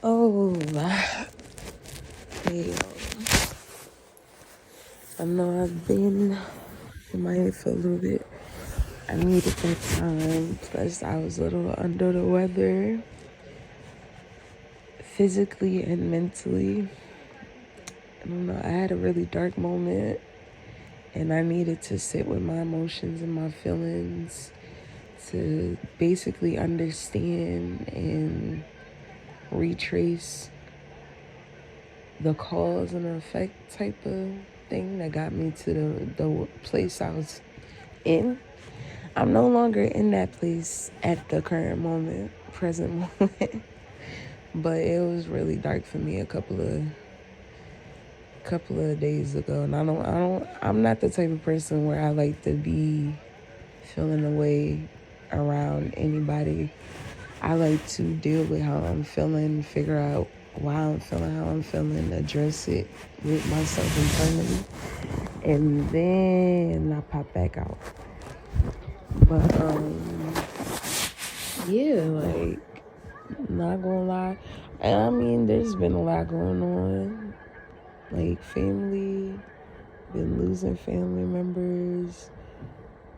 Oh, hey, I know I've been in my head for a little bit. I needed that time, plus I was a little under the weather, physically and mentally. I don't know, I had a really dark moment, and I needed to sit with my emotions and my feelings to basically understand and retrace the cause and effect type of thing that got me to the place I was in. I'm no longer in that place at the current moment, present moment. But it was really dark for me a couple of days ago, and I'm not the type of person where I like to be feeling away around anybody. I like to deal with how I'm feeling, figure out why I'm feeling how I'm feeling, address it with myself internally, and then I pop back out. But yeah, like, not gonna lie. And I mean, there's been a lot going on. Like, family, been losing family members.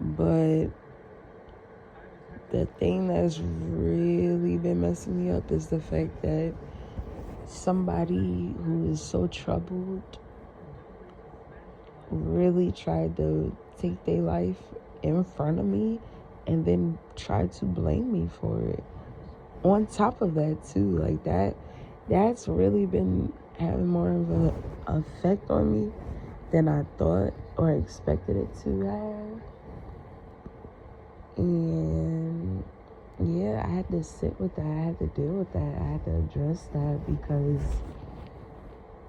But the thing that's really been messing me up is the fact that somebody who is so troubled really tried to take their life in front of me and then tried to blame me for it. On top of that too, like that's really been having more of an effect on me than I thought or expected it to have. And yeah, I had to sit with that. I had to deal with that. I had to address that because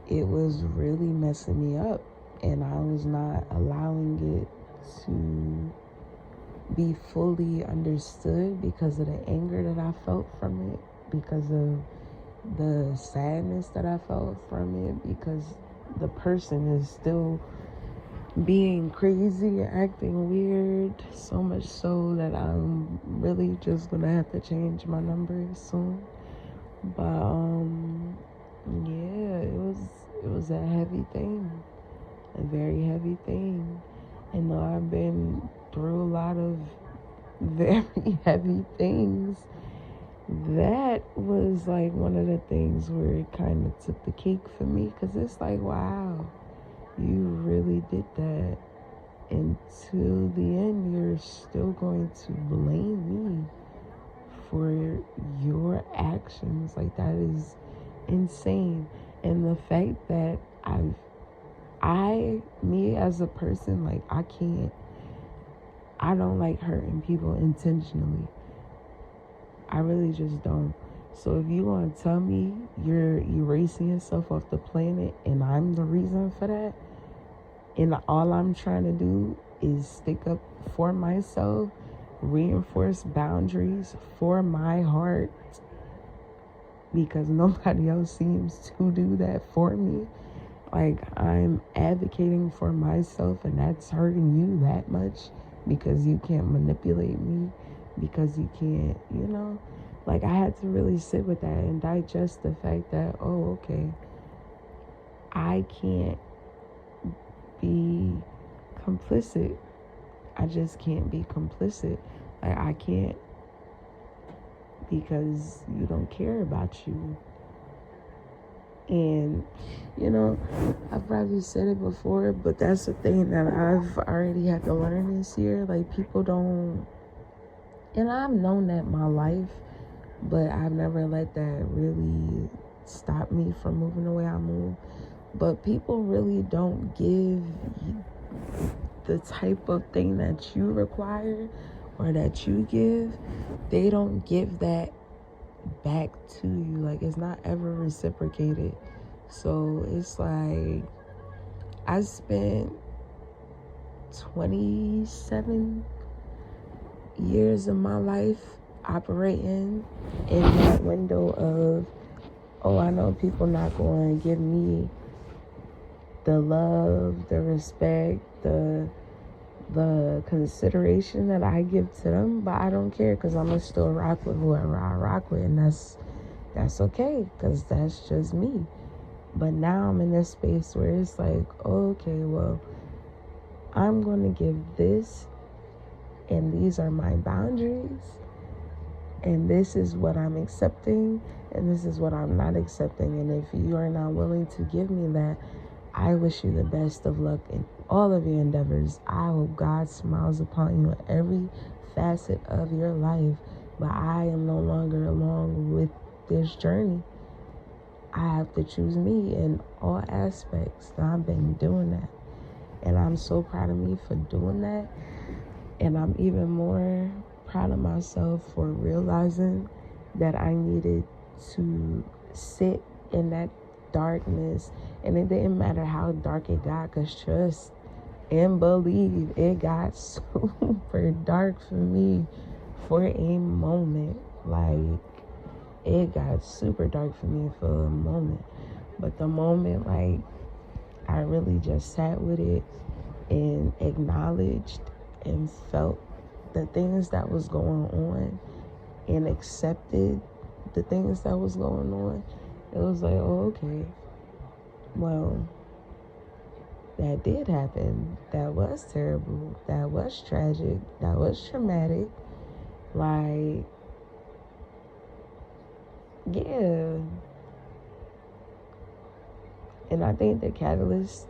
it was really messing me up, and I was not allowing it to be fully understood because of the anger that I felt from it, because of the sadness that I felt from it, because the person is still being crazy and acting weird, so much so that I'm really just gonna have to change my number soon. But yeah, it was a heavy thing, a very heavy thing. And though I've been through a lot of very heavy things, that was like one of the things where it kind of took the cake for me, because it's like, wow, you really did that. Until the end, you're still going to blame me for your actions. Like, that is insane. And the fact that me as a person, like, I don't like hurting people intentionally. I really just don't. So if you want to tell me you're erasing yourself off the planet and I'm the reason for that, and all I'm trying to do is stick up for myself, reinforce boundaries for my heart, because nobody else seems to do that for me. Like, I'm advocating for myself, and that's hurting you that much because you can't manipulate me, because you can't, like, I had to really sit with that and digest the fact that, oh, okay, I can't be complicit. I just can't be complicit. Like, I can't, because you don't care about you. And I've probably said it before, but that's the thing that I've already had to learn this year. Like, people don't, and I've known that my life, but I've never let that really stop me from moving the way I move. But people really don't give the type of thing that you require or that you give. They don't give that back to you. Like, it's not ever reciprocated. So it's like, I spent 27 years of my life operating in that window of, oh, I know people not going to give me the love, the respect, the consideration that I give to them, but I don't care, because I'm gonna still rock with whoever I rock with, and that's okay, because that's just me. But now I'm in this space where it's like, okay, well, I'm going to give this, and these are my boundaries, and this is what I'm accepting, and this is what I'm not accepting. And if you are not willing to give me that, I wish you the best of luck in all of your endeavors. I hope God smiles upon you in every facet of your life. But I am no longer along with this journey. I have to choose me in all aspects. And I've been doing that. And I'm so proud of me for doing that. And I'm even more proud of myself for realizing that I needed to sit in that darkness. And it didn't matter how dark it got, because trust and believe, it got super dark for me for a moment. Like, it got super dark for me for a moment. But the moment, like, I really just sat with it and acknowledged and felt the things that was going on and accepted the things that was going on, it was like, oh, okay, well, that did happen. That was terrible. That was tragic. That was traumatic. Like, yeah. And I think the catalyst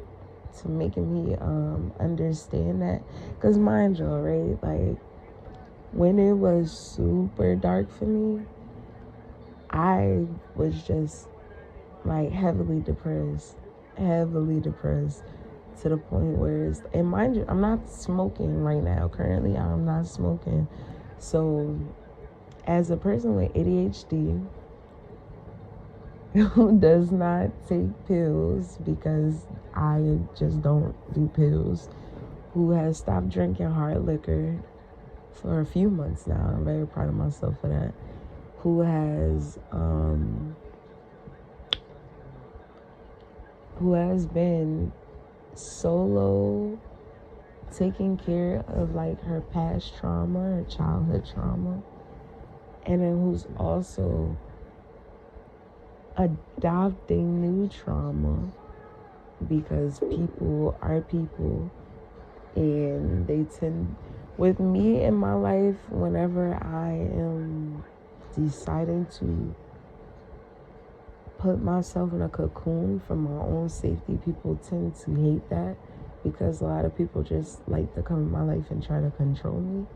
to making me understand that, because mind you, right, like, when it was super dark for me, I was just like heavily depressed to the point where it's, and mind you, I'm not smoking right now. Currently, I'm not smoking. So, as a person with ADHD who does not take pills, because I just don't do pills, who has stopped drinking hard liquor for a few months now, I'm very proud of myself for that, who has been solo taking care of like her past trauma, her childhood trauma, and then who's also adopting new trauma, because people are people, and they tend, with me in my life, whenever I am deciding to put myself in a cocoon for my own safety, people tend to hate that, because a lot of people just like to come in my life and try to control me.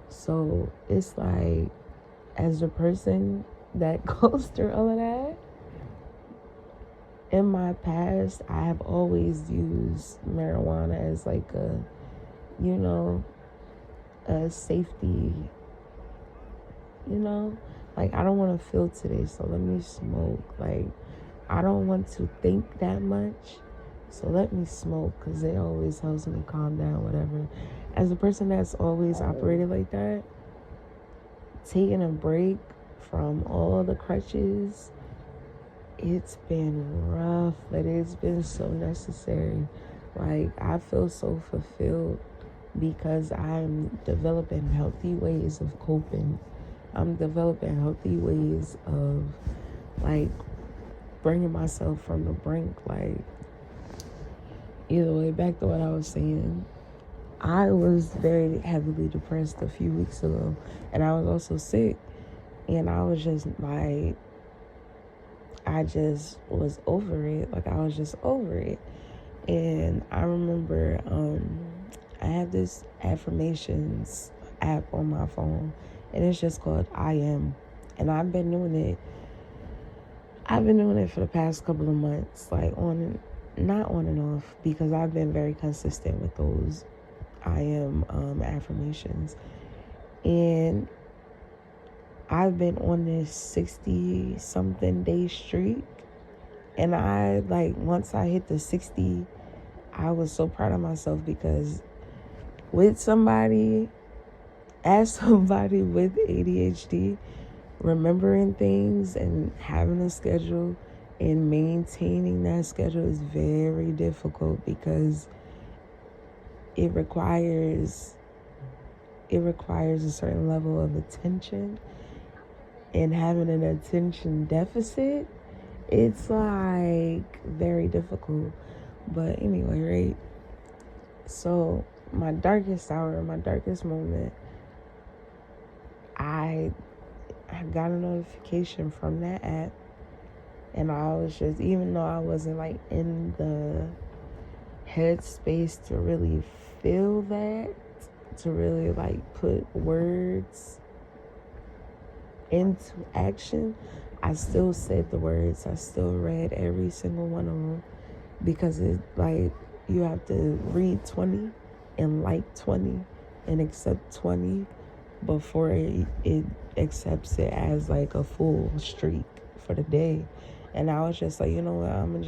So it's like, as a person that goes through all of that, in my past, I have always used marijuana as like a safety, like, I don't want to feel today, so let me smoke. Like, I don't want to think that much, so let me smoke, because it always helps me calm down, whatever. As a person that's always operated like that, taking a break from all the crutches, it's been rough, but it's been so necessary. Like, I feel so fulfilled because I'm developing healthy ways of coping. I'm developing healthy ways of, like, bringing myself from the brink. Like, either way, back to what I was saying, I was very heavily depressed a few weeks ago, and I was also sick, and I was just like, I just was over it. Like, I was just over it. And I remember I have this affirmations app on my phone, and it's just called I Am. And I've been doing it for the past couple of months, like not on and off, because I've been very consistent with those I Am affirmations. And I've been on this 60 something day streak, and I, like, once I hit the 60, I was so proud of myself, because as somebody with ADHD, remembering things and having a schedule and maintaining that schedule is very difficult, because it requires a certain level of attention, and having an attention deficit, it's like very difficult. But anyway, right? So my darkest hour, my darkest moment, I got a notification from that app, and I was just, even though I wasn't like in the headspace to really feel that, to really like put words into action, I still said the words. I still read every single one of them, because it like, you have to read 20 and like 20 and accept 20 before it accepts it as like a full streak for the day. And I was just like, you know what, I'm gonna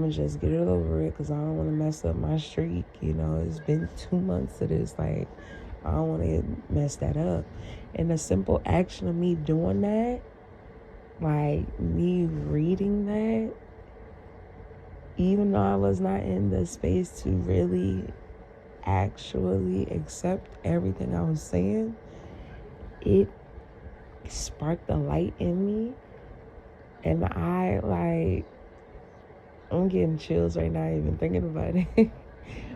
just get it over it, because I don't want to mess up my streak. You know, it's been 2 months of this. Like, I don't want to mess that up. And the simple action of me doing that, like me reading that, even though I was not in the space to really actually accept everything I was saying, it sparked a light in me. And I'm getting chills right now even thinking about it.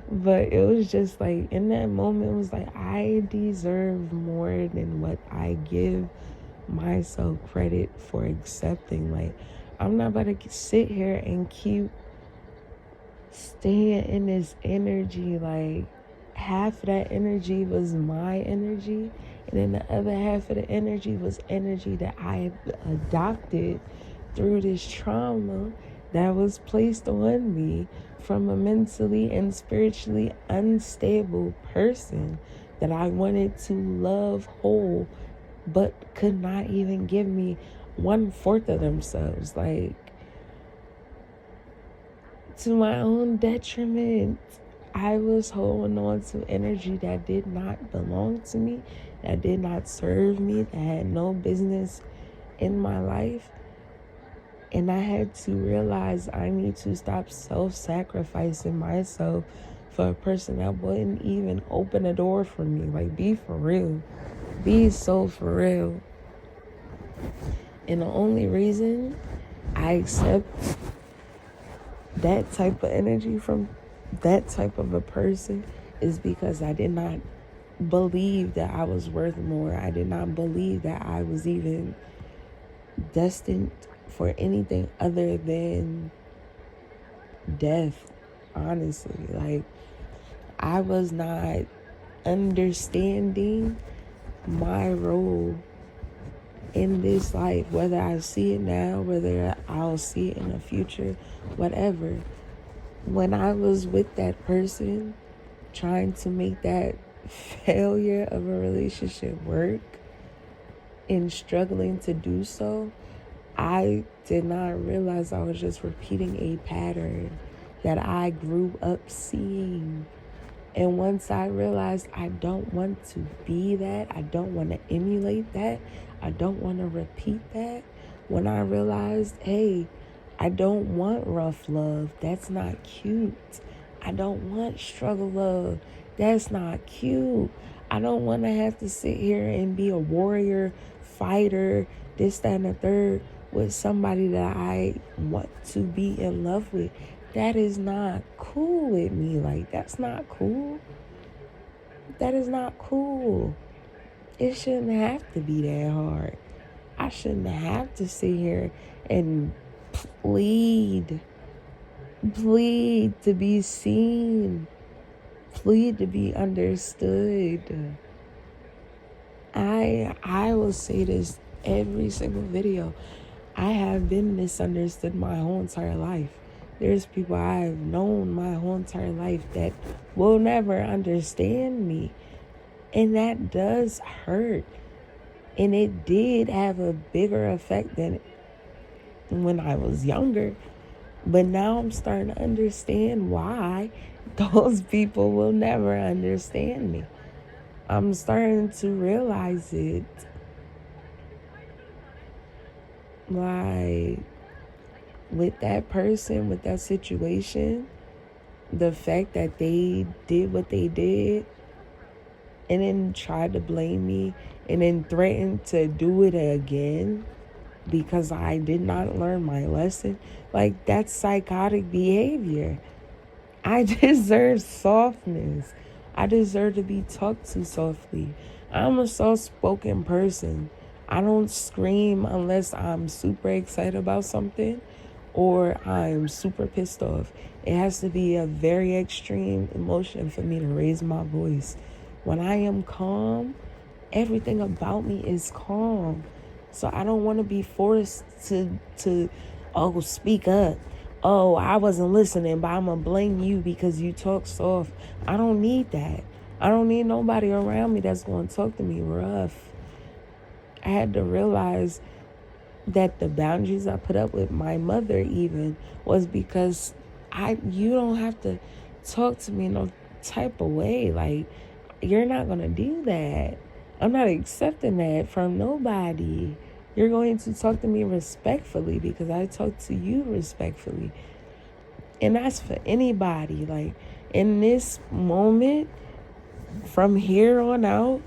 But it was just like, in that moment, it was like, I deserve more than what I give myself credit for accepting. Like, I'm not about to sit here and keep staying in this energy. Like, half of that energy was my energy, and then the other half of the energy was energy that I adopted through this trauma that was placed on me from a mentally and spiritually unstable person that I wanted to love whole, but could not even give me 1/4 of themselves. Like, to my own detriment, I was holding on to energy that did not belong to me, that did not serve me, that had no business in my life. And I had to realize I need to stop self-sacrificing myself for a person that wouldn't even open a door for me. Like, be for real. Be so for real. And the only reason I accept that type of energy from that type of a person is because I did not believe that I was worth more. I did not believe that I was even destined for anything other than death. Honestly, like, I was not understanding my role in this life, whether I see it now, whether I'll see it in the future, whatever. When I was with that person, trying to make that failure of a relationship work and struggling to do so, I did not realize I was just repeating a pattern that I grew up seeing. And once I realized I don't want to be that, I don't want to emulate that, I don't want to repeat that, when I realized, hey, I don't want rough love, that's not cute. I don't want struggle love, that's not cute. I don't want to have to sit here and be a warrior, fighter, this, that, and the third with somebody that I want to be in love with. That is not cool with me. Like, that's not cool. That is not cool. It shouldn't have to be that hard. I shouldn't have to sit here and plead to be seen, plead to be understood. I will say this every single video. I have been misunderstood my whole entire life. There's people I've known my whole entire life that will never understand me. And that does hurt. And it did have a bigger effect than when I was younger. But now I'm starting to understand why those people will never understand me. I'm starting to realize it. Like, with that person, with that situation, the fact that they did what they did and then tried to blame me and then threaten to do it again because I did not learn my lesson, like, that's psychotic behavior. I deserve softness. I deserve to be talked to softly. I'm a soft spoken person. I don't scream unless I'm super excited about something or I'm super pissed off. It has to be a very extreme emotion for me to raise my voice. When I am calm, everything about me is calm. So I don't want to be forced to oh, speak up. Oh, I wasn't listening, but I'm gonna blame you because you talk soft. I don't need that. I don't need nobody around me that's gonna talk to me rough. I had to realize that the boundaries I put up with my mother even was because you don't have to talk to me no type of way. Like, you're not gonna do that. I'm not accepting that from nobody. You're going to talk to me respectfully because I talk to you respectfully. And that's for anybody. Like, in this moment, from here on out,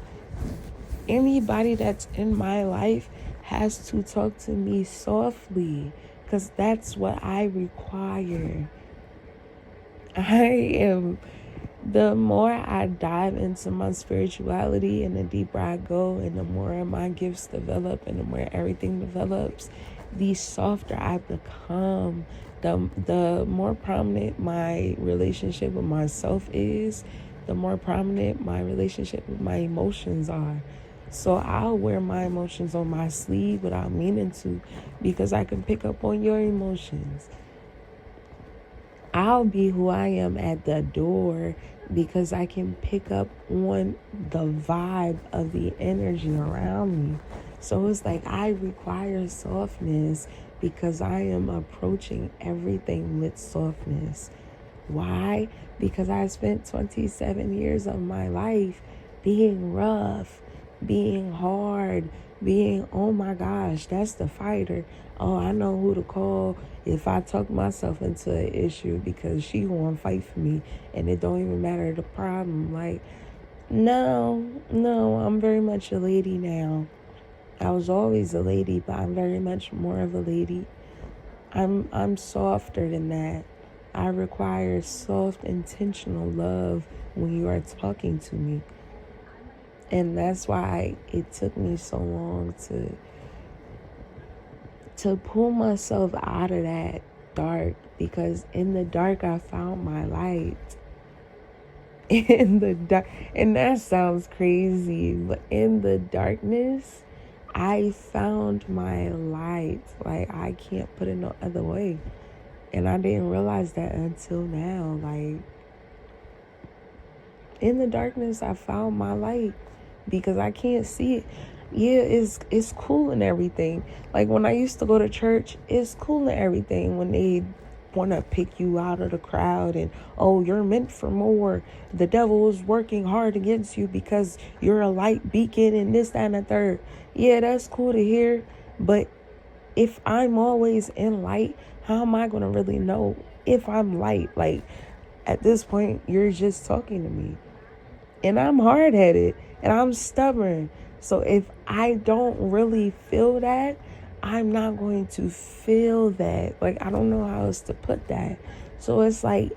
anybody that's in my life has to talk to me softly because that's what I require. The more I dive into my spirituality and the deeper I go and the more my gifts develop and the more everything develops, the softer I become. The more prominent my relationship with myself is, the more prominent my relationship with my emotions are. So I'll wear my emotions on my sleeve without meaning to because I can pick up on your emotions. I'll be who I am at the door because I can pick up on the vibe of the energy around me. So it's like I require softness because I am approaching everything with softness. Why? Because I spent 27 years of my life being rough, being hard, being, oh my gosh, that's the fighter. Oh, I know who to call if I talk myself into an issue because she gonna fight for me and it don't even matter the problem. Like, no, I'm very much a lady now. I was always a lady, but I'm very much more of a lady. I'm softer than that. I require soft, intentional love when you are talking to me. And that's why it took me so long to pull myself out of that dark, because in the dark I found my light. In the dark, and that sounds crazy, but in the darkness I found my light. Like, I can't put it no other way. And I didn't realize that until now. Like, in the darkness I found my light because I can't see it. Yeah, it's cool and everything. Like, when I used to go to church, it's cool and everything when they want to pick you out of the crowd and, oh, you're meant for more. The devil is working hard against you because you're a light beacon and this, that, and the third. Yeah, that's cool to hear. But if I'm always in light, how am I going to really know if I'm light? Like, at this point, you're just talking to me. And I'm hard-headed and I'm stubborn. So if I don't really feel that, I'm not going to feel that. Like, I don't know how else to put that. So it's like,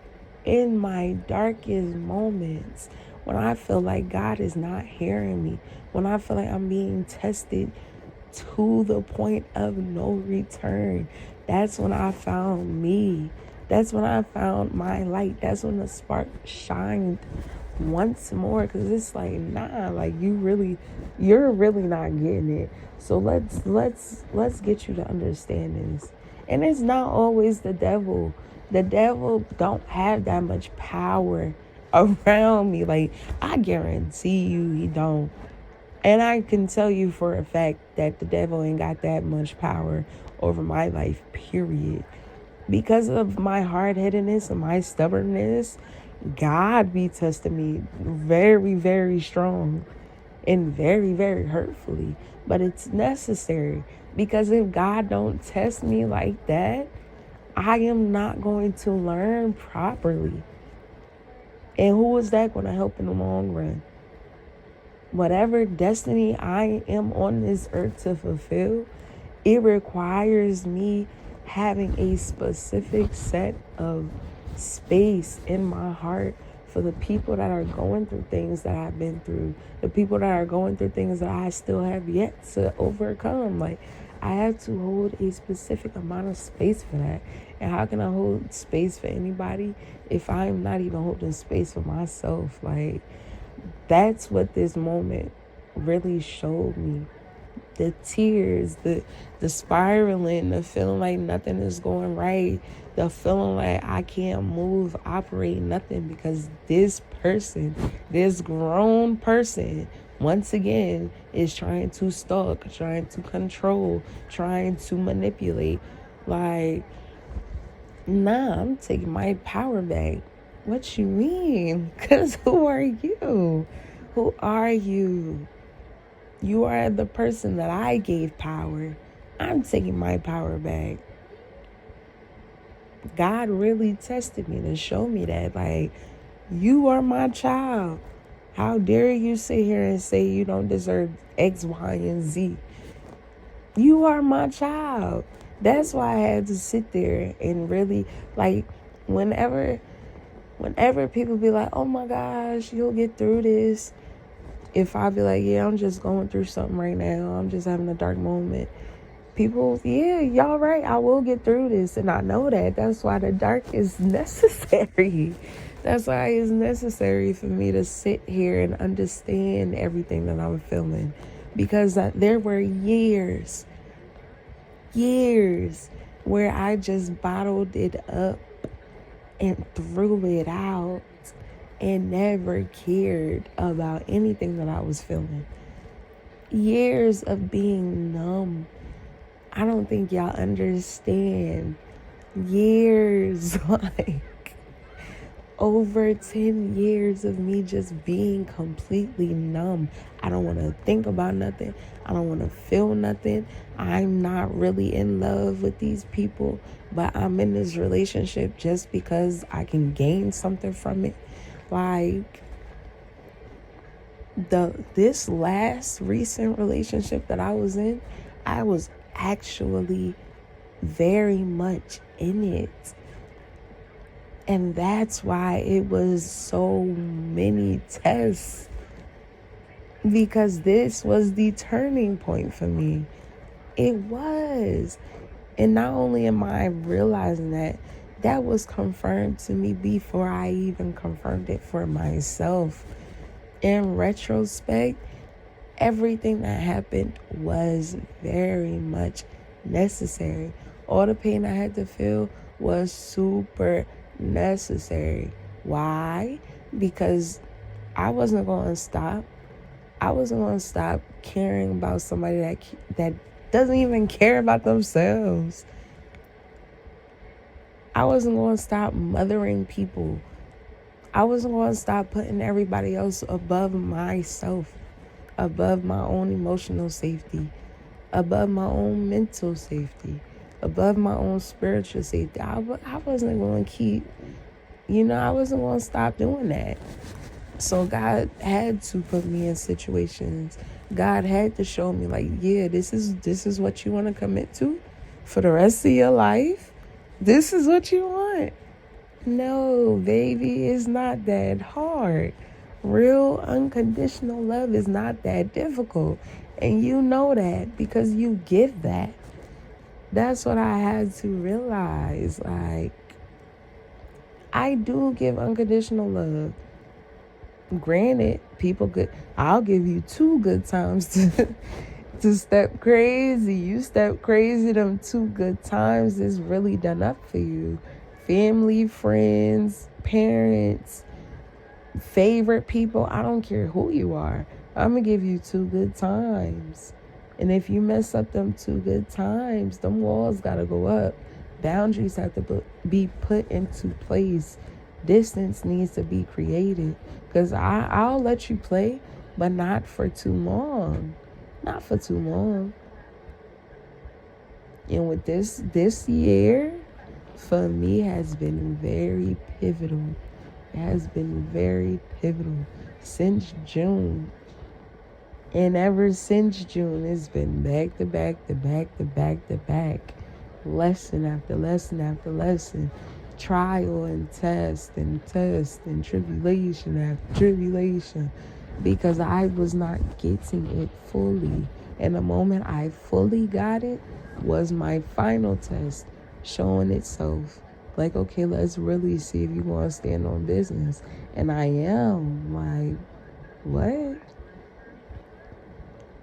in my darkest moments, when I feel like God is not hearing me, when I feel like I'm being tested to the point of no return, that's when I found me. That's when I found my light. That's when the spark shined once more, because it's like, nah, like, you're really not getting it. So let's get you to understand this. And it's not always the devil. The devil don't have that much power around me. Like, I guarantee you he don't. And I can tell you for a fact that the devil ain't got that much power over my life, period. Because of my hard-headedness and my stubbornness, God be testing me very, very strong and very, very hurtfully. But it's necessary, because if God don't test me like that, I am not going to learn properly. And who is that going to help in the long run? whatever destiny I am on this earth to fulfill, it requires me having a specific set of space in my heart for the people that are going through things that I've been through, the people that are going through things that I still have yet to overcome. Like, I have to hold a specific amount of space for that. And how can I hold space for anybody if I'm not even holding space for myself? Like, that's what this moment really showed me. The tears, the spiraling, the feeling like nothing is going right, the feeling like I can't move, operate, nothing, because this person, this grown person, once again, is trying to stalk, trying to control, trying to manipulate. Like, nah, I'm taking my power back. What you mean? Because who are you? Who are you? You are the person that I gave power. I'm taking my power back. God really tested me to show me that, like, you are my child. How dare you sit here and say you don't deserve X, Y, and Z? You are my child. That's why I had to sit there and really, like, whenever people be like, oh my gosh, you'll get through this. If I be like, yeah, I'm just going through something right now, I'm just having a dark moment, people, yeah, y'all right, I will get through this. And I know that. That's why the dark is necessary. That's why it's necessary for me to sit here and understand everything that I'm feeling. Because there were years where I just bottled it up and threw it out and never cared about anything that I was feeling. Years of being numb. I don't think y'all understand. Years, like over 10 years of me just being completely numb. I don't want to think about nothing. I don't want to feel nothing. I'm not really in love with these people, but I'm in this relationship just because I can gain something from it. Like, this last recent relationship that I was in, I was actually very much in it. And that's why it was so many tests, because this was the turning point for me. It was. And not only am I realizing that was confirmed to me before I even confirmed it for myself. In retrospect, everything that happened was very much necessary. All the pain I had to feel was super necessary. Why? Because I wasn't going to stop. I wasn't going to stop caring about somebody that doesn't even care about themselves. I wasn't going to stop mothering people. I wasn't going to stop putting everybody else above myself, above my own emotional safety, above my own mental safety, above my own spiritual safety. I wasn't going to keep, I wasn't going to stop doing that. So God had to put me in situations. God had to show me, like, yeah, this is what you want to commit to for the rest of your life. This is what you want. No, baby, it's not that hard. Real unconditional love is not that difficult. And you know that because you give that. That's what I had to realize. Like, I do give unconditional love. Granted, I'll give you 2 good times to step crazy. You step crazy, them 2 good times is really done up for you. Family, friends, parents, favorite people, I don't care who you are. I'm going to give you 2 good times. And if you mess up them 2 good times, them walls got to go up. Boundaries have to be put into place. Distance needs to be created. Because I'll let you play, but not for too long. Not for too long. And with this year, for me, has been very pivotal. It has been very pivotal since June. And ever since June, it's been back to back to back to back to back. Lesson after lesson after lesson. Trial and test and tribulation after tribulation. Because I was not getting it fully. And the moment I fully got it was my final test showing itself. Like, okay, let's really see if you're going to stand on business. And I am. Like, what?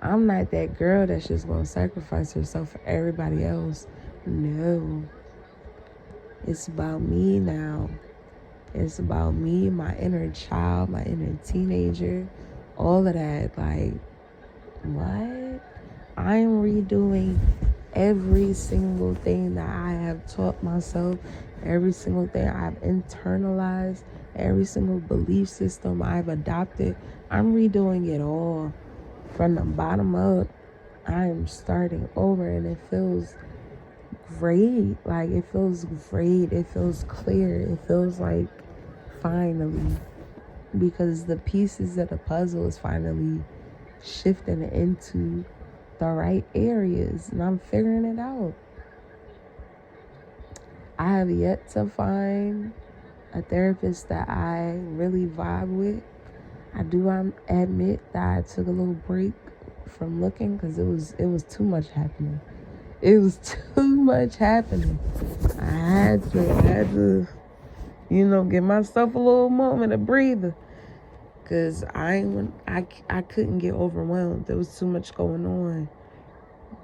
I'm not that girl that's just going to sacrifice herself for everybody else. No. It's about me now. It's about me, my inner child, my inner teenager, all of that. Like, what? I'm redoing every single thing that I have taught myself, every single thing I've internalized, every single belief system I've adopted. I'm redoing it all from the bottom up. I am starting over, and it feels great. Like, it feels great. It feels clear. It feels like finally, because the pieces of the puzzle is finally shifting into the right areas, and I'm figuring it out. I have yet to find a therapist that I really vibe with. I do admit that I took a little break from looking because it was too much happening. It was too much happening. I had to, give myself a little moment of breather. Because I couldn't get overwhelmed. There was too much going on.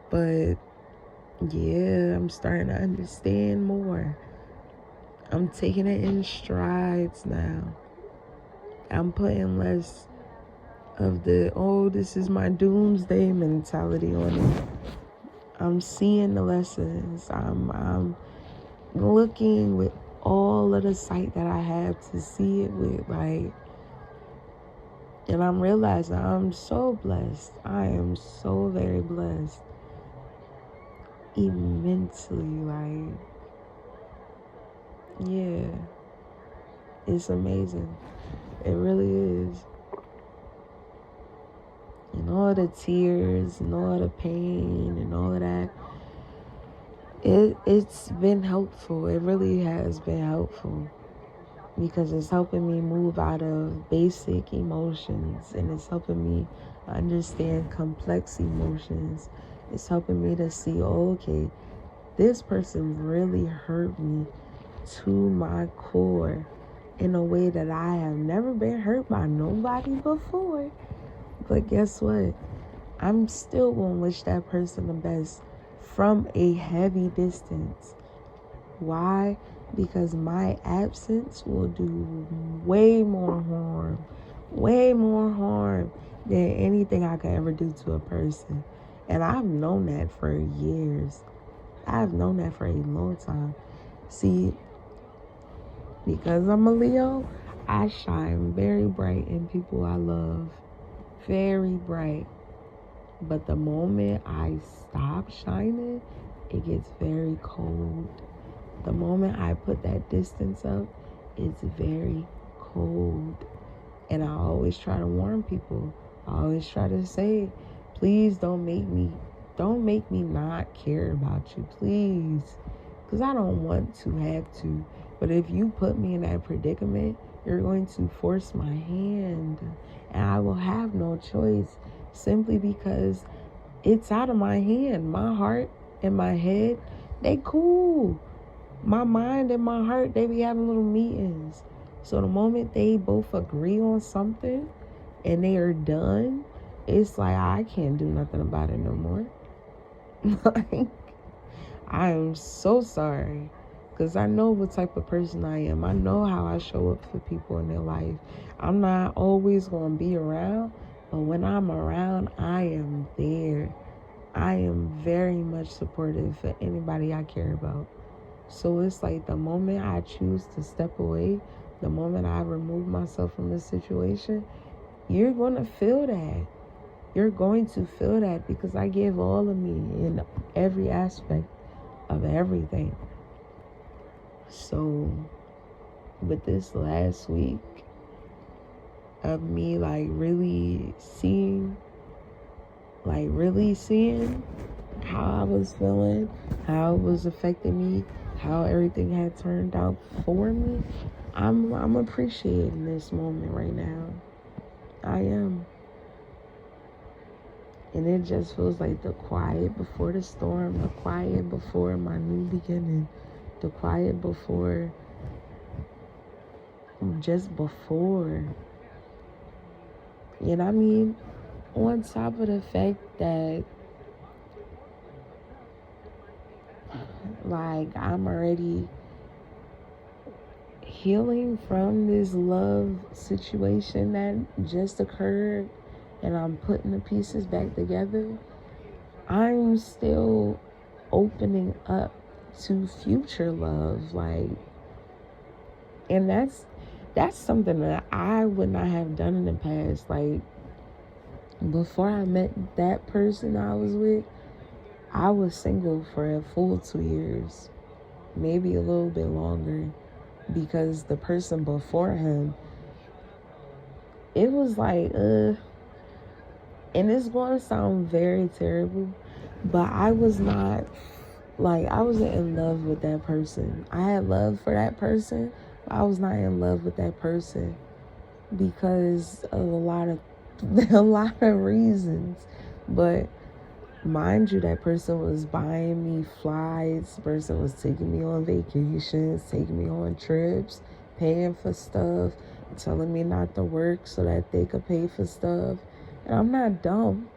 But, yeah, I'm starting to understand more. I'm taking it in strides now. I'm putting less of the, this is my doomsday mentality on it. I'm seeing the lessons. I'm looking with all of the sight that I have to see it with, like, and I'm realizing I'm so blessed. I am so very blessed. Immensely, like, yeah. It's amazing. It really is. And all the tears and all the pain and all of that, it's been helpful. It really has been helpful. Because it's helping me move out of basic emotions, and it's helping me understand complex emotions. It's helping me to see, okay, this person really hurt me to my core in a way that I have never been hurt by nobody before. But guess what? I'm still going to wish that person the best from a heavy distance. Why? Because my absence will do way more harm than anything I could ever do to a person. And I've known that for years. I've known that for a long time. See, because I'm a Leo, I shine very bright in people I love. Very bright. But the moment I stop shining, it gets very cold. The moment I put that distance up, it's very cold. And I always try to warn people. I always try to say, please don't make me not care about you, please. Because I don't want to have to. But if you put me in that predicament, you're going to force my hand. And I will have no choice, simply because it's out of my hand. My heart and my head, they cool. My mind and my heart, they be having little meetings. So the moment they both agree on something and they are done, it's like, I can't do nothing about it no more. Like, I am so sorry. Because I know what type of person I am. I know how I show up for people in their life. I'm not always going to be around, but when I'm around, I am there. I am very much supportive for anybody I care about. So it's like the moment I choose to step away, the moment I remove myself from the situation, you're going to feel that. You're going to feel that because I give all of me in every aspect of everything. So with this last week of me like really seeing like really seeing how I was feeling, how it was affecting me, how everything had turned out for me, I'm appreciating this moment right now. I am. And it just feels like the quiet before the storm, the quiet before my new beginning, the quiet before, just before. And I mean, on top of the fact that, like, I'm already healing from this love situation that just occurred, and I'm putting the pieces back together, I'm still opening up to future love. Like, and that's something that I would not have done in the past. Like, before I met that person I was with, I was single for a full 2 years, maybe a little bit longer, because the person before him, it was like, and it's going to sound very terrible, but I wasn't in love with that person. I had love for that person, but I was not in love with that person because of a lot of reasons. But mind you, that person was buying me flights, the person was taking me on vacations, taking me on trips, paying for stuff, telling me not to work so that they could pay for stuff. And I'm not dumb.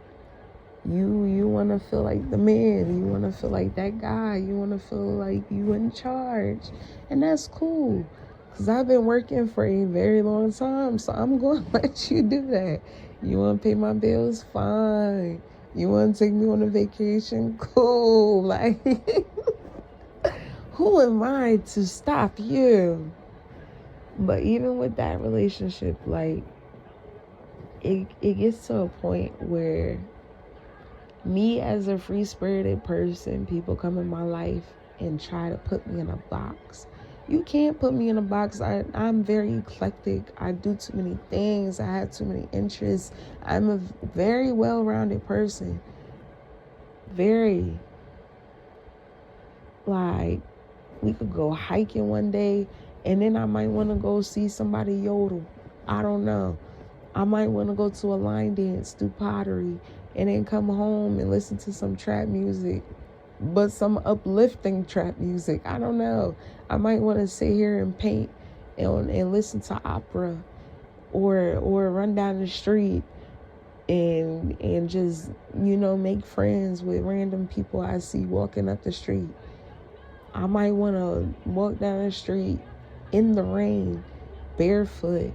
You want to feel like the man. You want to feel like that guy. You want to feel like you in charge. And that's cool. Because I've been working for a very long time. So I'm going to let you do that. You want to pay my bills? Fine. You want to take me on a vacation? Cool. Like, who am I to stop you? But even with that relationship, like, it gets to a point where me as a free-spirited person, people come in my life and try to put me in a box. You can't put me in a box. I'm very eclectic. I do too many things. I have too many interests. I'm a very well-rounded person. Very. Like, we could go hiking one day, and then I might want to go see somebody yodel. I don't know. I might want to go to a line dance, do pottery, and then come home and listen to some trap music, but some uplifting trap music. I don't know. I might want to sit here and paint and listen to opera, or run down the street and just, make friends with random people I see walking up the street. I might want to walk down the street in the rain, barefoot,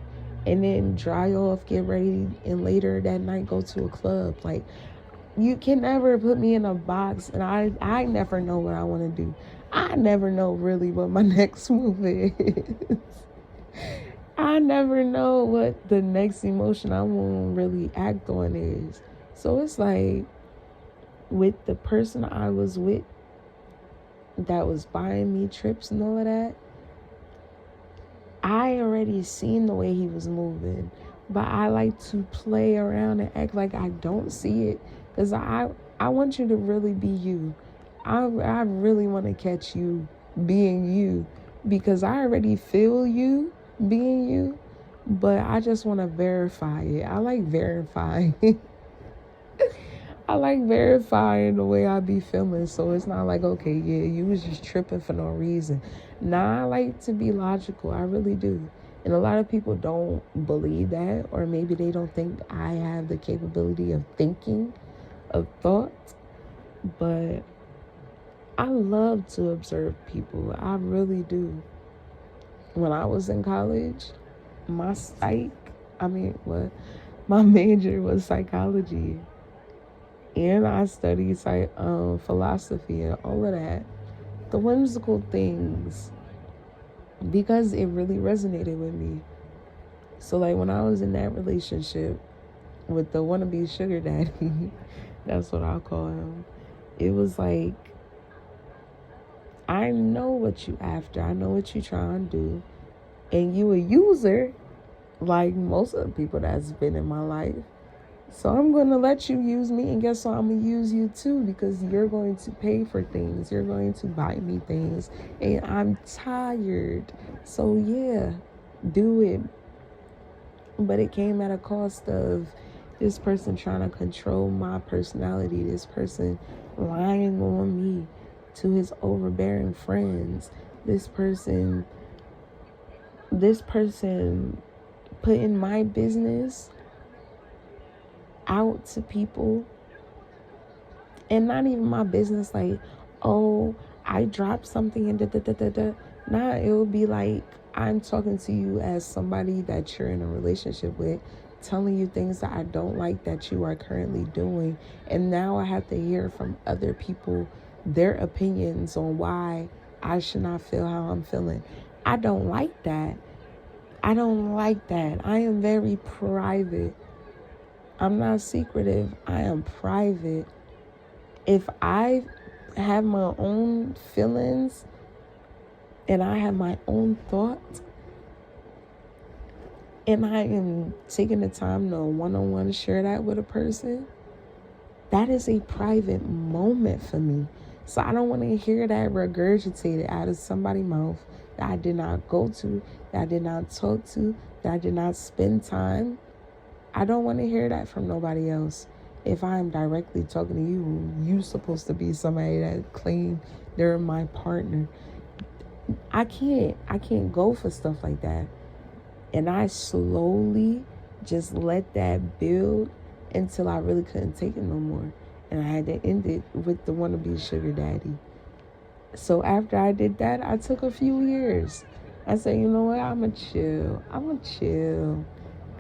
and then dry off, get ready, and later that night go to a club. Like, you can never put me in a box, and I never know what I want to do. I never know really what my next move is. I never know what the next emotion I want to really act on is. So it's like, with the person I was with that was buying me trips and all of that, I already seen the way he was moving, but I like to play around and act like I don't see it, because I want you to really be you. I really want to catch you being you, because I already feel you being you, but I just want to verify it. I like verifying. I like verifying the way I be feeling, so it's not like, okay, yeah, you was just tripping for no reason. Nah, I like to be logical. I really do. And a lot of people don't believe that, or maybe they don't think I have the capability of thinking, of thought. But I love to observe people. I really do. When I was in college, my major was psychology. And I studied philosophy and all of that. The whimsical things, because it really resonated with me. So, like, when I was in that relationship with the wannabe sugar daddy, that's what I'll call him, it was like, I know what you after. I know what you trying to do. And you a user, like most of the people that's been in my life. So I'm going to let you use me, and guess what? I'm going to use you too, because you're going to pay for things. You're going to buy me things, and I'm tired. So yeah, do it. But it came at a cost of this person trying to control my personality, this person lying on me to his overbearing friends, this person putting my business out to people, and not even my business, like, oh, I dropped something and da da da da da. Nah, it would be like, I'm talking to you as somebody that you're in a relationship with, telling you things that I don't like that you are currently doing, and now I have to hear from other people their opinions on why I should not feel how I'm feeling. I don't like that. I don't like that. I am very private. I'm not secretive. I am private. If I have my own feelings and I have my own thoughts, and I am taking the time to one-on-one share that with a person, that is a private moment for me. So I don't want to hear that regurgitated out of somebody's mouth that I did not go to, that I did not talk to, that I did not spend time. I don't want to hear that from nobody else. If I'm directly talking to you, you're supposed to be somebody that claim they're my partner. I can't go for stuff like that. And I slowly just let that build until I really couldn't take it no more. And I had to end it with the wannabe sugar daddy. So after I did that, I took a few years. I said, you know what, I'ma chill.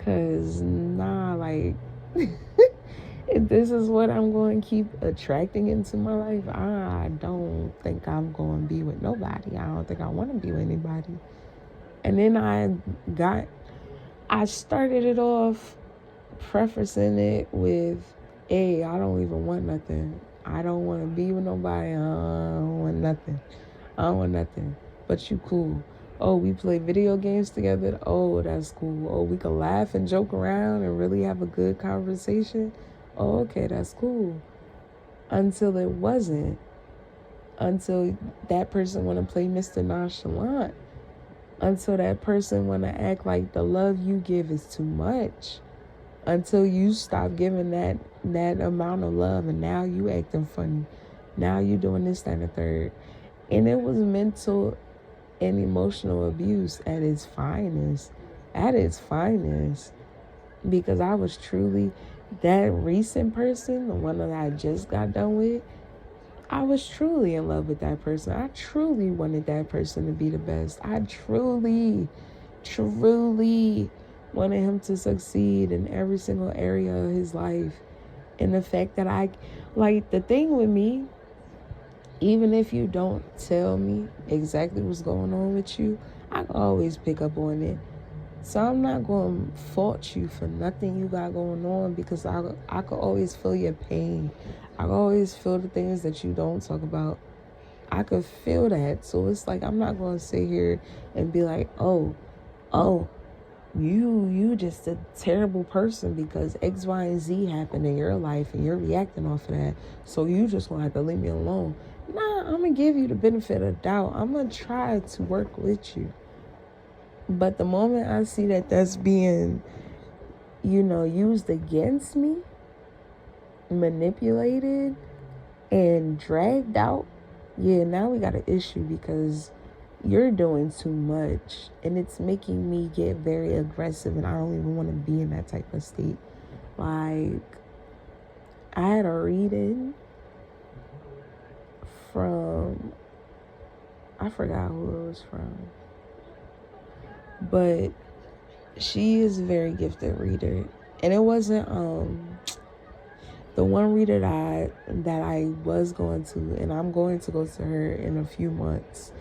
Cause nah, like if this is what I'm going to keep attracting into my life, I don't think I'm going to be with nobody. I don't think I want to be with anybody. And then I started it off prefacing it with, hey, I don't even want nothing. I don't want to be with nobody. I don't want nothing. But you cool. Oh, we play video games together. Oh, that's cool. Oh, we can laugh and joke around and really have a good conversation. Oh, okay, that's cool. Until it wasn't. Until that person want to play Mr. Nonchalant. Until that person want to act like the love you give is too much. Until you stop giving that amount of love, and now you acting funny. Now you doing this, that, and the third. And it was mental and emotional abuse at its finest. Because I was truly, that recent person, the one that I just got done with, I was truly in love with that person. I truly wanted that person to be the best. I truly wanted him to succeed in every single area of his life. And the fact that the thing with me, even if you don't tell me exactly what's going on with you, I can always pick up on it. So I'm not going to fault you for nothing you got going on, because I could always feel your pain. I could always feel the things that you don't talk about. I could feel that. So it's like, I'm not going to sit here and be like, oh, you just a terrible person because X, Y, and Z happened in your life and you're reacting off of that. So you just going to have to leave me alone. Nah, I'm going to give you the benefit of doubt. I'm going to try to work with you. But the moment I see that that's being, used against me, manipulated, and dragged out, yeah, now we got an issue, because you're doing too much. And it's making me get very aggressive, and I don't even want to be in that type of state. Like, I had a reading from, I forgot who it was from. But she is a very gifted reader. And it wasn't the one reader that I was going to, and I'm going to go to her in a few months.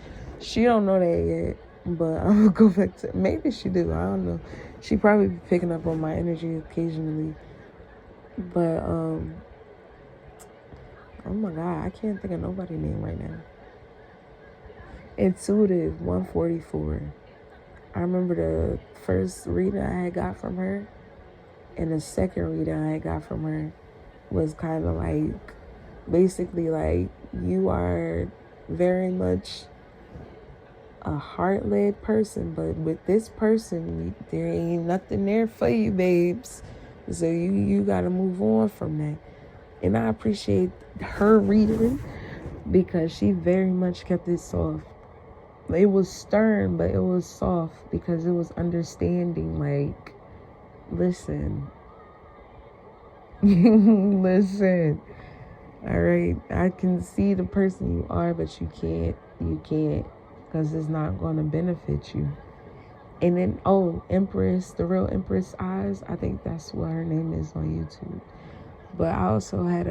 She don't know that yet, but I'm gonna go back to, maybe she do, I don't know. She probably be picking up on my energy occasionally. But oh my God, I can't think of nobody's name right now. Intuitive 144. I remember the first reading I had got from her. And the second reading I got from her was kind of like, basically like, you are very much a heart-led person, but with this person, there ain't nothing there for you, babes. So you gotta move on from that. And I appreciate her reading because she very much kept it soft. It was stern, but it was soft because it was understanding. Like, listen, listen. All right, I can see the person you are, but you can't, because it's not going to benefit you. And then, oh, Empress, the real Empress Eyes, I think that's what her name is on YouTube. But I also had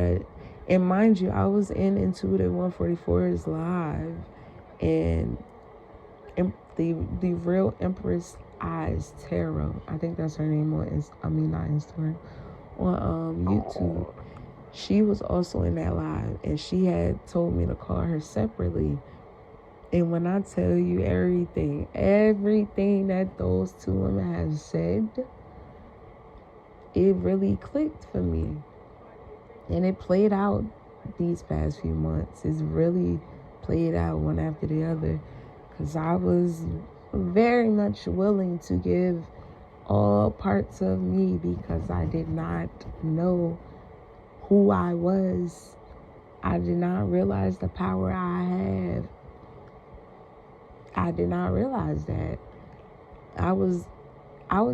and mind you, I was in Intuitive 144's live, and the real Empress Eyes Tarot, I think that's her name on, not Instagram, on YouTube. She was also in that live, and she had told me to call her separately. And when I tell you everything that those two women have said, it really clicked for me. And it played out these past few months. It's really played out one after the other. Because I was very much willing to give all parts of me because I did not know who I was. I did not realize the power I have. I did not realize that. I was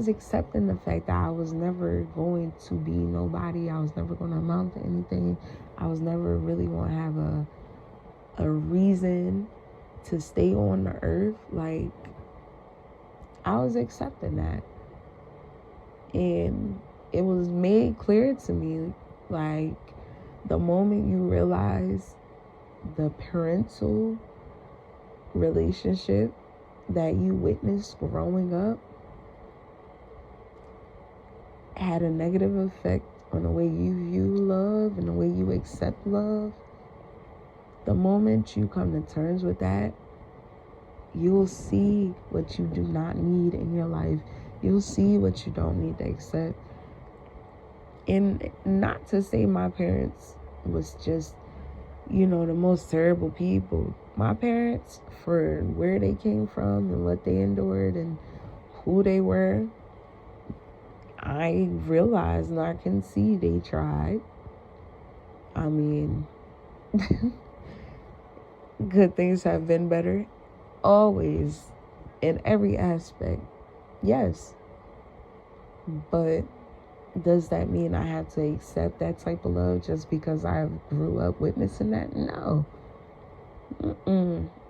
accepting the fact that I was never going to be nobody. I was never going to amount to anything. I was never really going to have a reason to stay on the earth. Like, I was accepting that. And it was made clear to me, like, the moment you realize the parental relationship that you witnessed growing up had a negative effect on the way you view love and the way you accept love, the moment you come to terms with that, you'll see what you do not need in your life. You'll see what you don't need to accept. And not to say my parents was just, the most terrible people. My parents, for where they came from and what they endured and who they were, I realized and I can see they tried. I mean, good things have been better. Always. In every aspect. Yes. But does that mean I have to accept that type of love just because I grew up witnessing that? No.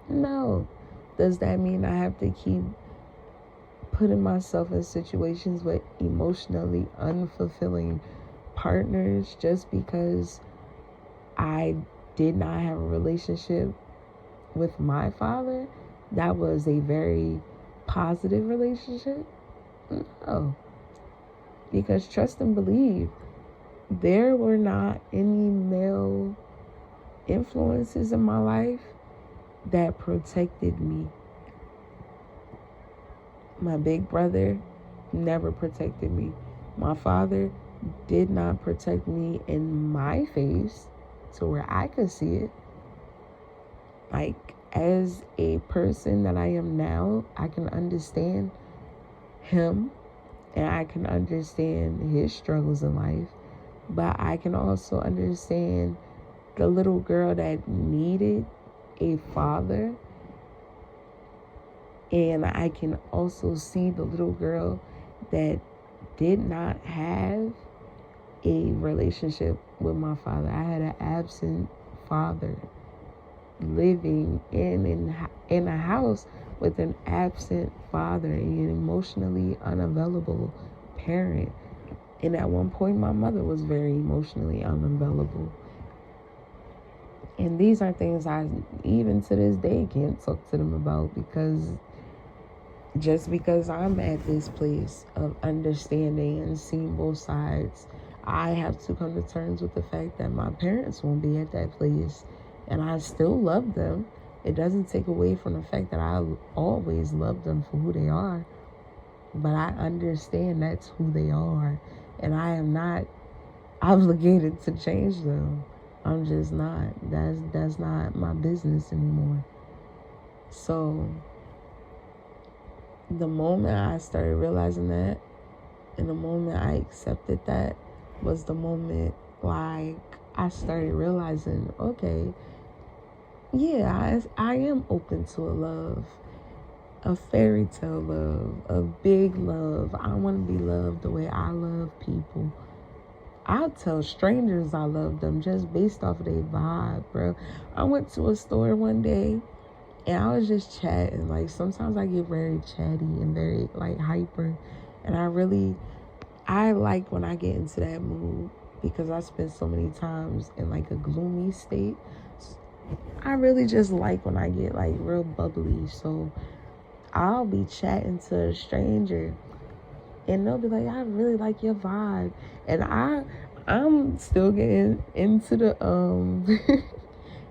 No. Does that mean I have to keep putting myself in situations with emotionally unfulfilling partners just because I did not have a relationship with my father that was a very positive relationship? No. Because trust and believe, there were not any male influences in my life that protected me. My big brother never protected me. My father did not protect me in my face to where I could see it. Like, as a person that I am now, I can understand him and I can understand his struggles in life, but I can also understand the little girl that needed a father, and I can also see the little girl that did not have a relationship with my father. I had an absent father living in a house with an absent father, an emotionally unavailable parent. And at one point, my mother was very emotionally unavailable. And these are things I, even to this day, can't talk to them about because I'm at this place of understanding and seeing both sides, I have to come to terms with the fact that my parents won't be at that place. And I still love them. It doesn't take away from the fact that I always love them for who they are. But I understand that's who they are. And I am not obligated to change them. I'm just not. That's not my business anymore. So the moment I started realizing that, and the moment I accepted that, was the moment like I started realizing, okay, yeah, I am open to a love, a fairy tale love, a big love. I want to be loved the way I love people. I'll tell strangers I love them just based off of their vibe, bro. I went to a store one day and I was just chatting. Like, sometimes I get very chatty and very, like, hyper. And I like when I get into that mood because I spent so many times in, like, a gloomy state. I really just like when I get, like, real bubbly. So I'll be chatting to a stranger and they'll be like, I really like your vibe. And I'm still getting into the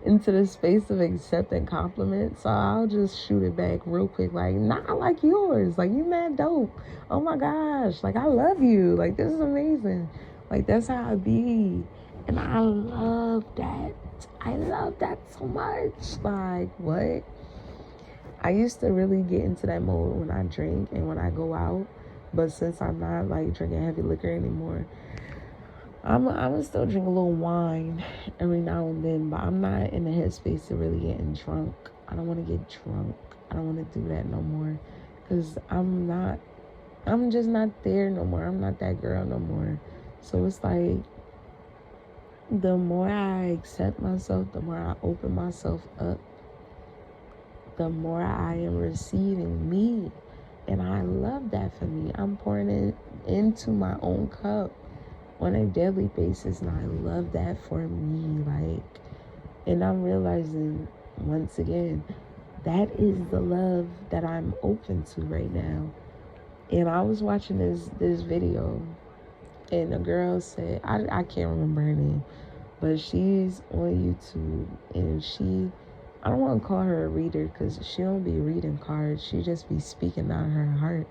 into the space of accepting compliments. So I'll just shoot it back real quick, like, nah, I like yours. Like, you mad dope. Oh my gosh. Like, I love you. Like, this is amazing. Like, that's how I be. And I love that. I love that so much. Like, what? I used to really get into that mode when I drink and when I go out. But since I'm not, like, drinking heavy liquor anymore, I'm gonna still drink a little wine every now and then, but I'm not in the headspace to really getting drunk. I don't want to get drunk. I don't want to do that no more, because I'm just not there no more. I'm not that girl no more. So it's like, the more I accept myself, the more I open myself up, the more I am receiving me. And I love that for me. I'm pouring it into my own cup on a daily basis, and I love that for me. Like, and I'm realizing once again, that is the love that I'm open to right now. And I was watching this video, and a girl said, I can't remember her name, but she's on YouTube, and I don't want to call her a reader because she don't be reading cards. She just be speaking out of her heart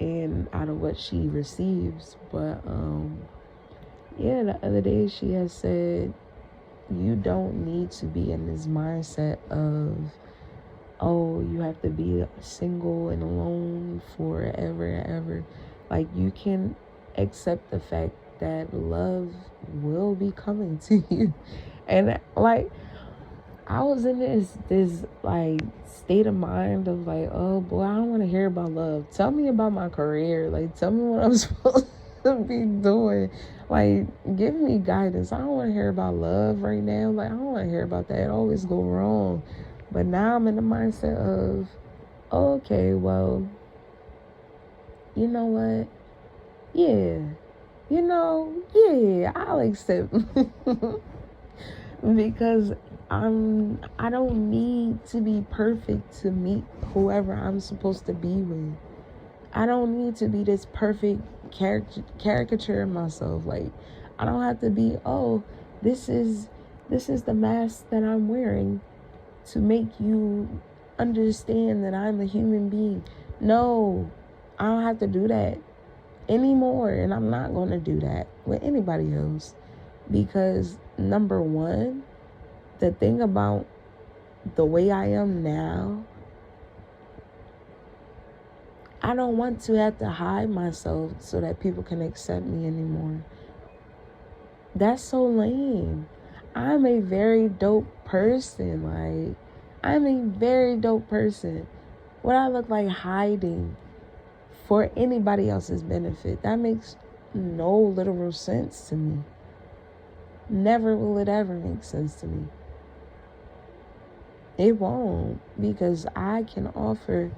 and out of what she receives. But yeah, the other day she has said, you don't need to be in this mindset of, oh, you have to be single and alone forever and ever. Like, you can accept the fact that love will be coming to you. And like, I was in this like state of mind of like, oh boy, I don't want to hear about love. Tell me about my career. Like, tell me what I'm supposed to be doing. Like, give me guidance. I don't want to hear about love right now. Like, I don't want to hear about that. It always go wrong. But now I'm in the mindset of, okay, well, you know what? Yeah. You know, yeah, I'll accept. Because I don't need to be perfect to meet whoever I'm supposed to be with. I don't need to be this perfect caricature of myself. Like, I don't have to be, oh, this is the mask that I'm wearing to make you understand that I'm a human being. No, I don't have to do that anymore, and I'm not going to do that with anybody else. Because number one, the thing about the way I am now, I don't want to have to hide myself so that people can accept me anymore. That's so lame. I'm a very dope person. Like, I'm a very dope person. What I look like hiding for anybody else's benefit, that makes no literal sense to me. Never will it ever make sense to me. It won't, because I can offer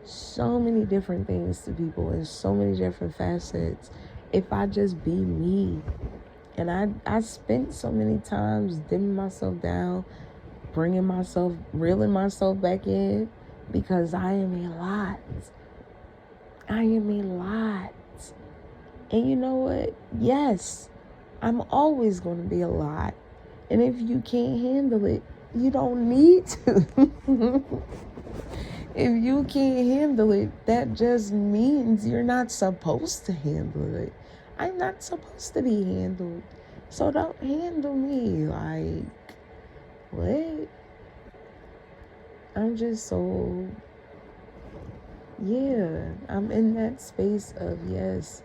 so many different things to people in so many different facets if I just be me. And I spent so many times dimming myself down, reeling myself back in, because I am a lot. I am a lot. And you know what? Yes, I'm always going to be a lot. And if you can't handle it, you don't need to. If you can't handle it, that just means you're not supposed to handle it. I'm not supposed to be handled. So don't handle me. Like, what? I'm just so, yeah, I'm in that space of, yes,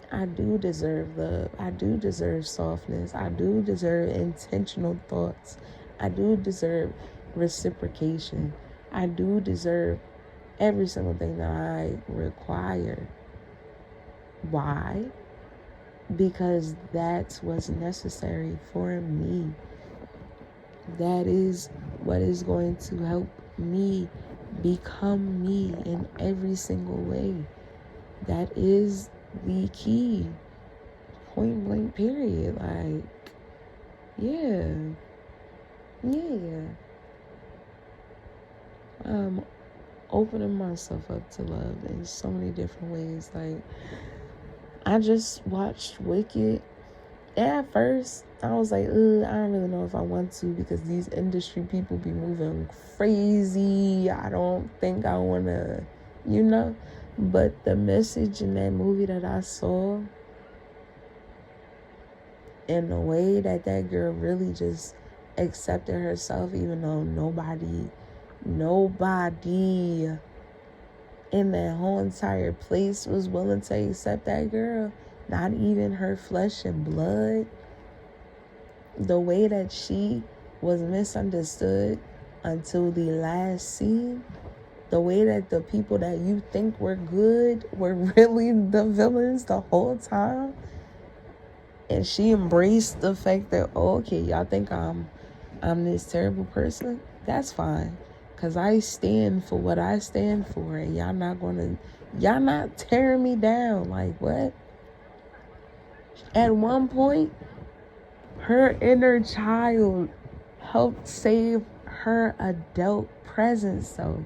I do deserve love. I do deserve softness. I do deserve intentional thoughts. I do deserve reciprocation. I do deserve every single thing that I require. Why? Because that's what's necessary for me. That is what is going to help me become me in every single way. That is the key. Point blank, period. Like, yeah. Opening myself up to love in so many different ways. Like, I just watched Wicked. And at first, I was like, I don't really know if I want to, because these industry people be moving crazy. I don't think I want to, you know. But the message in that movie that I saw, and the way that that girl really just accepted herself, even though nobody in that whole entire place was willing to accept that girl, not even her flesh and blood. The way that she was misunderstood until the last scene, the way that the people that you think were good were really the villains the whole time. And she embraced the fact that, oh, okay, y'all think I'm this terrible person? That's fine. Because I stand for what I stand for. And y'all not tearing me down. Like, what? At one point, her inner child helped save her adult presence. So,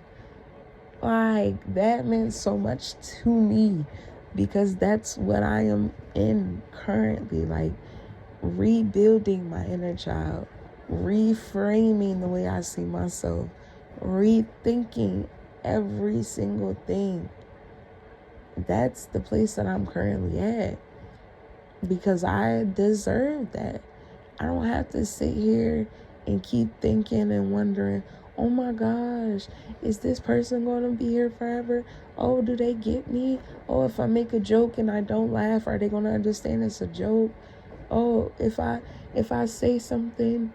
like, that meant so much to me. Because that's what I am in currently. Like, rebuilding my inner child. Reframing the way I see myself. Rethinking every single thing. That's the place that I'm currently at, because I deserve that. I don't have to sit here and keep thinking and wondering, oh my gosh, is this person going to be here forever? Oh, do they get me? Oh, if I make a joke and I don't laugh, are they going to understand it's a joke? Oh, if I say something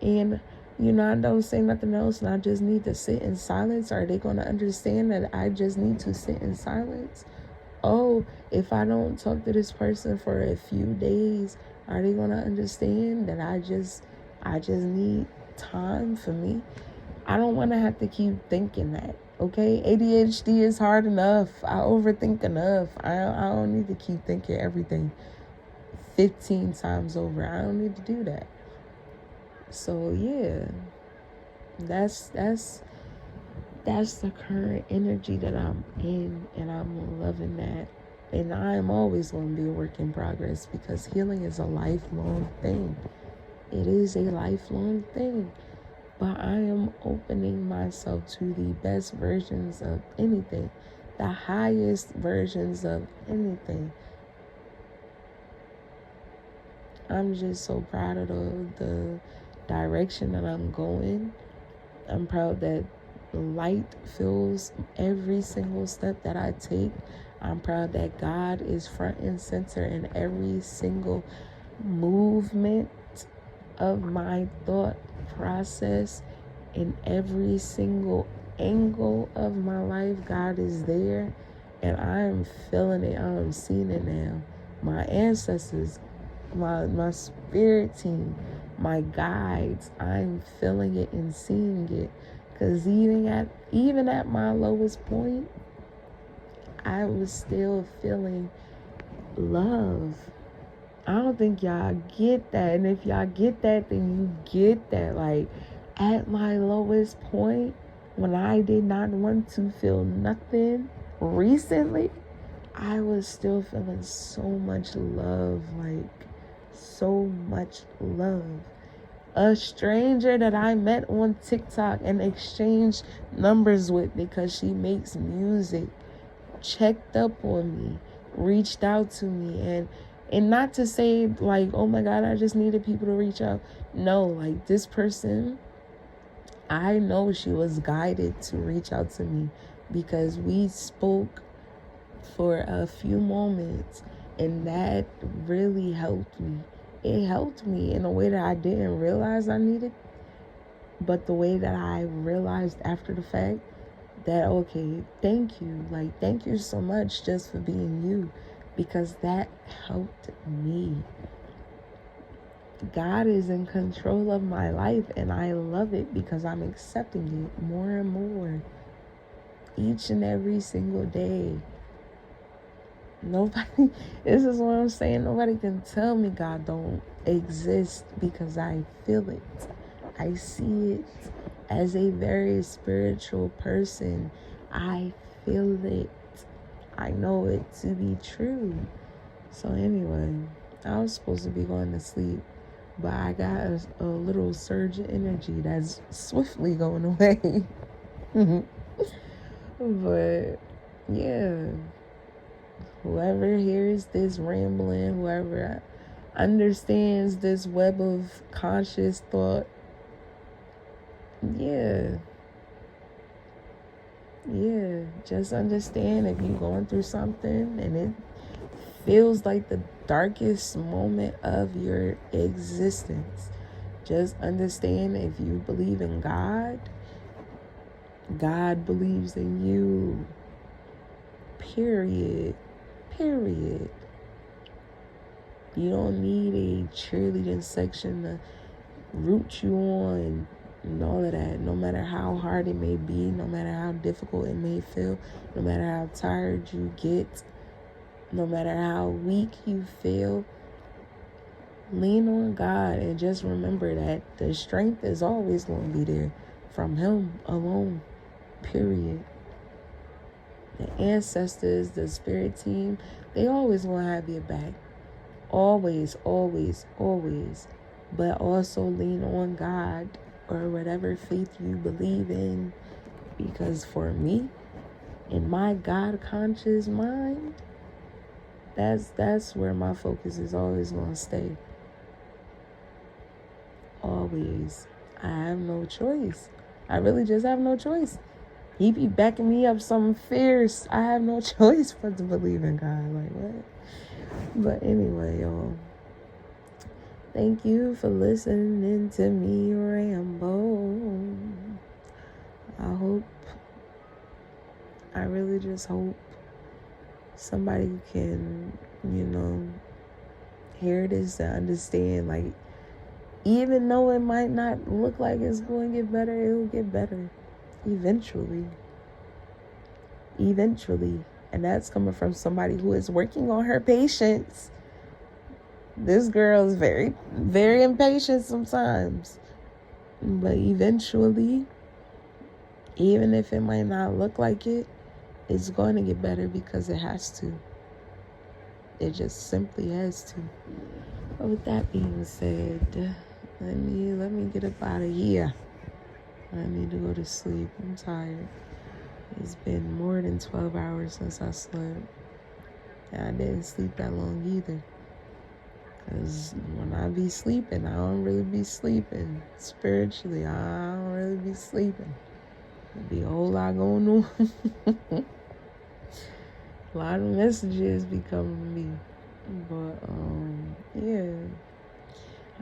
and I don't say nothing else and I just need to sit in silence, are they going to understand that I just need to sit in silence? Oh, if I don't talk to this person for a few days, are they going to understand that I just need time for me? I don't want to have to keep thinking that, okay? ADHD is hard enough. I overthink enough. I don't need to keep thinking everything 15 times over. I don't need to do that. So yeah, that's the current energy that I'm in, and I'm loving that. And I'm always going to be a work in progress, because healing is a lifelong thing. It is a lifelong thing. But I am opening myself to the best versions of anything, the highest versions of anything. I'm just so proud of the direction that I'm going. I'm proud that light fills every single step that I take. I'm proud that God is front and center in every single movement of my thought process. In every single angle of my life, God is there, and I am feeling it. I am seeing it now. My ancestors, my spirit team, my guides, I'm feeling it and seeing it. Because even at my lowest point, I was still feeling love. I don't think y'all get that. And if y'all get that, then you get that. Like, at my lowest point, when I did not want to feel nothing recently, I was still feeling so much love. Like, so much love. A stranger that I met on TikTok and exchanged numbers with because she makes music checked up on me, reached out to me, and not to say like, oh my God, I just needed people to reach out. No, like this person, I know she was guided to reach out to me because we spoke for a few moments, and that really helped me. It helped me in a way that I didn't realize I needed, but the way that I realized after the fact that, okay, thank you. Like, thank you so much just for being you, because that helped me. God is in control of my life, and I love it because I'm accepting it more and more each and every single day. Nobody, this is what I'm saying, nobody can tell me God don't exist because I feel it. I see it. As a very spiritual person, I feel it. I know it to be true. So anyway, I was supposed to be going to sleep, but I got a little surge of energy that's swiftly going away. But yeah, whoever hears this rambling, whoever understands this web of conscious thought, yeah, just understand if you're going through something and it feels like the darkest moment of your existence, just understand if you believe in God, God believes in you. Period. You don't need a cheerleading section to root you on and all of that. No matter how hard it may be, no matter how difficult it may feel, no matter how tired you get, no matter how weak you feel, lean on God and just remember that the strength is always going to be there from Him alone. Period. The ancestors, the spirit team, they always going to have your back. Always. But also lean on God or whatever faith you believe in. Because for me, in my God conscious mind, that's where my focus is always going to stay. Always. I have no choice. I really just have no choice. He be backing me up something fierce. I have no choice but to believe in God. Like, what? But anyway, y'all. Thank you for listening to me ramble. I really just hope somebody can, hear this and understand, like, even though it might not look like it's going to get better, it will get better eventually. And that's coming from somebody who is working on her patience. This girl is very, very impatient sometimes. But eventually, even if it might not look like it, it's going to get better because it has to. It just simply has to. But with that being said, let me get up out of here. I need to go to sleep. I'm tired. It's been more than 12 hours since I slept. And I didn't sleep that long either. Because when I be sleeping, I don't really be sleeping. Spiritually, I don't really be sleeping. There be a whole lot going on. A lot of messages be coming to me. But, yeah.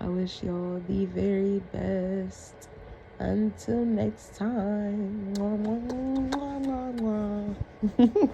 I wish y'all the very best. Until next time. Mwah, mwah, mwah, mwah, mwah.